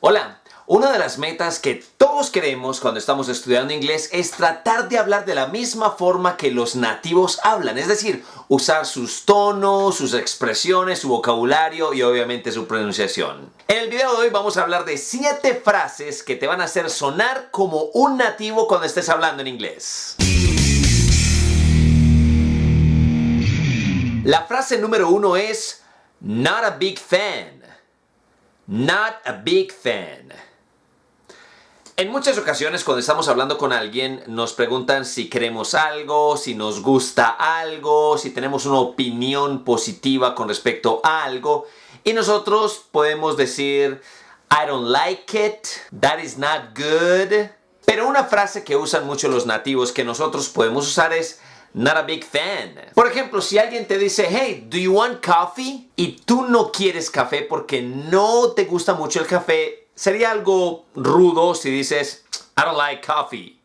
Hola, una de las metas que todos queremos cuando estamos estudiando inglés es tratar de hablar de la misma forma que los nativos hablan, es decir, usar sus tonos, sus expresiones, su vocabulario y obviamente su pronunciación. En el video de hoy vamos a hablar de 7 frases que te van a hacer sonar como un nativo cuando estés hablando en inglés. La frase número 1 es not a big fan. Not a big fan. En muchas ocasiones cuando estamos hablando con alguien nos preguntan si queremos algo, si nos gusta algo, si tenemos una opinión positiva con respecto a algo y nosotros podemos decir I don't like it, that is not good. Pero una frase que usan mucho los nativos que nosotros podemos usar es not a big fan. Por ejemplo, si alguien te dice, hey, do you want coffee? Y tú no quieres café porque no te gusta mucho el café, sería algo rudo si dices, I don't like coffee.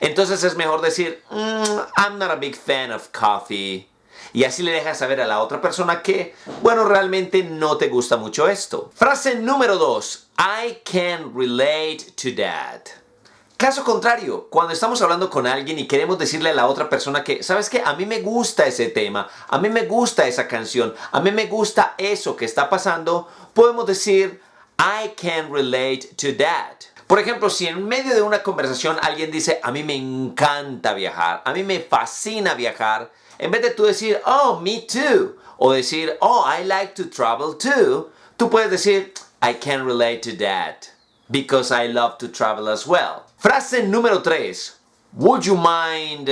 Entonces es mejor decir, I'm not a big fan of coffee. Y así le dejas saber a la otra persona que, bueno, realmente no te gusta mucho esto. Frase número 2, I can relate to that. Caso contrario, cuando estamos hablando con alguien y queremos decirle a la otra persona que, ¿sabes qué? A mí me gusta ese tema, a mí me gusta esa canción, a mí me gusta eso que está pasando, podemos decir, I can relate to that. Por ejemplo, si en medio de una conversación alguien dice, a mí me encanta viajar, a mí me fascina viajar, en vez de tú decir, oh, me too, o decir, oh, I like to travel too, tú puedes decir, I can relate to that, because I love to travel as well. Frase número 3. Would you mind?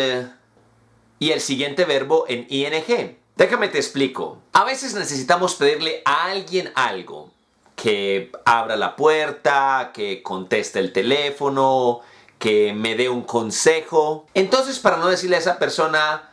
Y el siguiente verbo en ing. Déjame te explico. A veces necesitamos pedirle a alguien algo. Que abra la puerta, que conteste el teléfono, que me dé un consejo. Entonces, para no decirle a esa persona,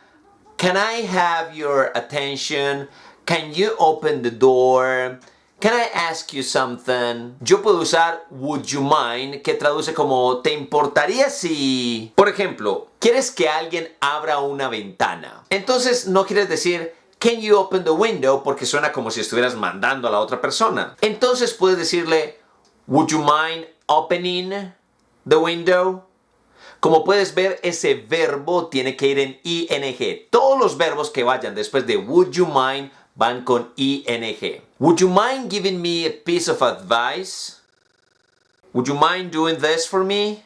can I have your attention? Can you open the door? Can I ask you something? Yo puedo usar would you mind, que traduce como ¿te importaría si...? Por ejemplo, ¿quieres que alguien abra una ventana? Entonces no quieres decir can you open the window porque suena como si estuvieras mandando a la otra persona. Entonces puedes decirle would you mind opening the window? Como puedes ver, ese verbo tiene que ir en ing. Todos los verbos que vayan después de would you mind van con ing. Would you mind giving me a piece of advice? Would you mind doing this for me?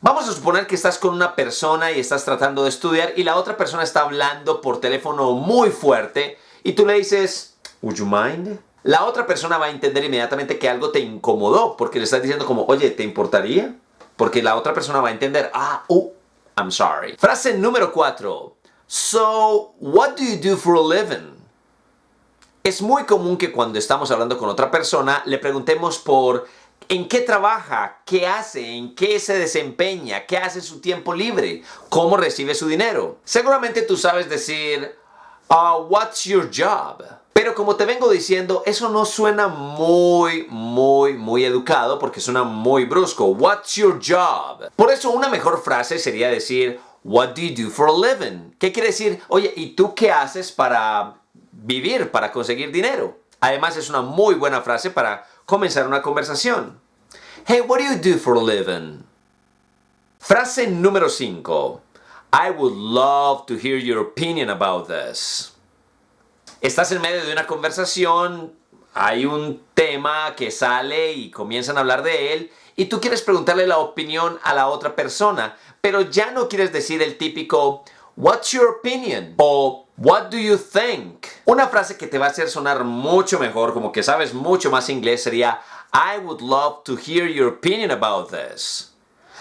Vamos a suponer que estás con una persona y estás tratando de estudiar y la otra persona está hablando por teléfono muy fuerte y tú le dices, would you mind? La otra persona va a entender inmediatamente que algo te incomodó porque le estás diciendo como, oye, ¿te importaría? Porque la otra persona va a entender, I'm sorry. Frase número 4. So, what do you do for a living? Es muy común que cuando estamos hablando con otra persona le preguntemos por ¿en qué trabaja? ¿Qué hace? ¿En qué se desempeña? ¿Qué hace en su tiempo libre? ¿Cómo recibe su dinero? Seguramente tú sabes decir what's your job? Pero como te vengo diciendo, eso no suena muy educado porque suena muy brusco. What's your job? Por eso una mejor frase sería decir what do you do for a living? ¿Qué quiere decir? Oye, ¿y tú qué haces para vivir, para conseguir dinero? Además es una muy buena frase para comenzar una conversación. Hey, what do you do for a living? Frase número 5. I would love to hear your opinion about this. Estás en medio de una conversación, hay un tema que sale y comienzan a hablar de él y tú quieres preguntarle la opinión a la otra persona, pero ya no quieres decir el típico what's your opinion? O what do you think? Una frase que te va a hacer sonar mucho mejor, como que sabes mucho más inglés, sería I would love to hear your opinion about this.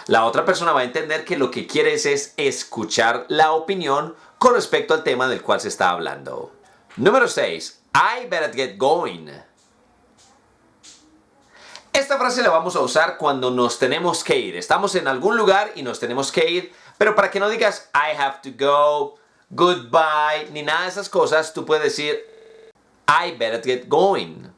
La otra persona va a entender que lo que quieres es escuchar la opinión con respecto al tema del cual se está hablando. Número 6. I better get going. Esta frase la vamos a usar cuando nos tenemos que ir. Estamos en algún lugar y nos tenemos que ir, pero para que no digas I have to go, goodbye, ni nada de esas cosas, tú puedes decir I better get going.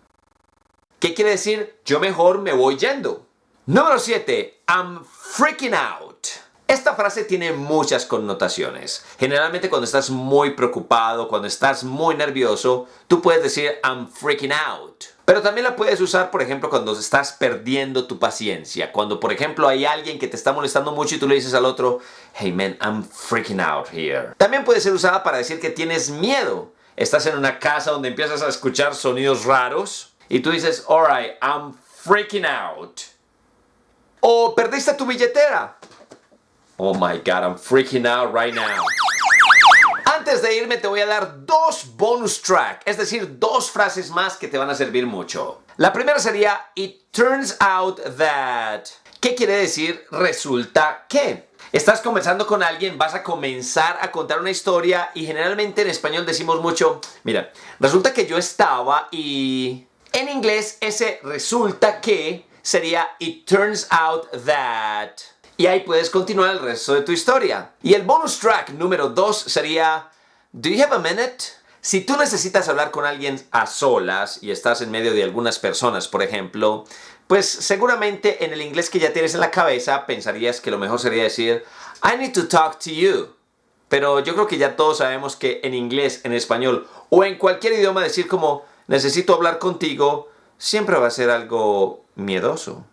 ¿Qué quiere decir? Yo mejor me voy yendo. Número 7. I'm freaking out. Esta frase tiene muchas connotaciones. Generalmente cuando estás muy preocupado, cuando estás muy nervioso, tú puedes decir I'm freaking out. Pero también la puedes usar, por ejemplo, cuando estás perdiendo tu paciencia. Cuando, por ejemplo, hay alguien que te está molestando mucho y tú le dices al otro, hey man, I'm freaking out here. También puede ser usada para decir que tienes miedo. Estás en una casa donde empiezas a escuchar sonidos raros y tú dices, alright, I'm freaking out. O perdiste tu billetera. Oh my God, I'm freaking out right now. Antes de irme te voy a dar 2 bonus track, es decir, 2 frases más que te van a servir mucho. La primera sería, it turns out that. ¿Qué quiere decir? Resulta que. Estás conversando con alguien, vas a comenzar a contar una historia y generalmente en español decimos mucho, mira, resulta que yo estaba y... En inglés ese resulta que sería it turns out that. Y ahí puedes continuar el resto de tu historia. Y el bonus track número 2 sería do you have a minute? Si tú necesitas hablar con alguien a solas y estás en medio de algunas personas, por ejemplo, pues seguramente en el inglés que ya tienes en la cabeza pensarías que lo mejor sería decir I need to talk to you. Pero yo creo que ya todos sabemos que en inglés, en español o en cualquier idioma decir como necesito hablar contigo siempre va a ser algo miedoso.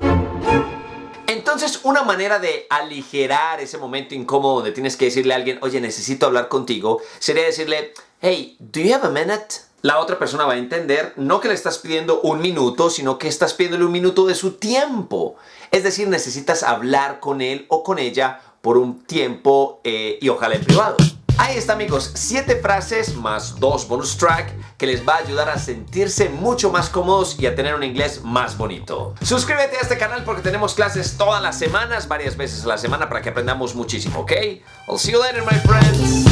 Entonces, una manera de aligerar ese momento incómodo donde tienes que decirle a alguien, oye, necesito hablar contigo, sería decirle, hey, do you have a minute? La otra persona va a entender no que le estás pidiendo un minuto, sino que estás pidiéndole un minuto de su tiempo. Es decir, necesitas hablar con él o con ella por un tiempo y ojalá en privado. Ahí está, amigos, 7 frases más 2 bonus track que les va a ayudar a sentirse mucho más cómodos y a tener un inglés más bonito. Suscríbete a este canal porque tenemos clases todas las semanas, varias veces a la semana para que aprendamos muchísimo, ¿ok? I'll see you later, my friends.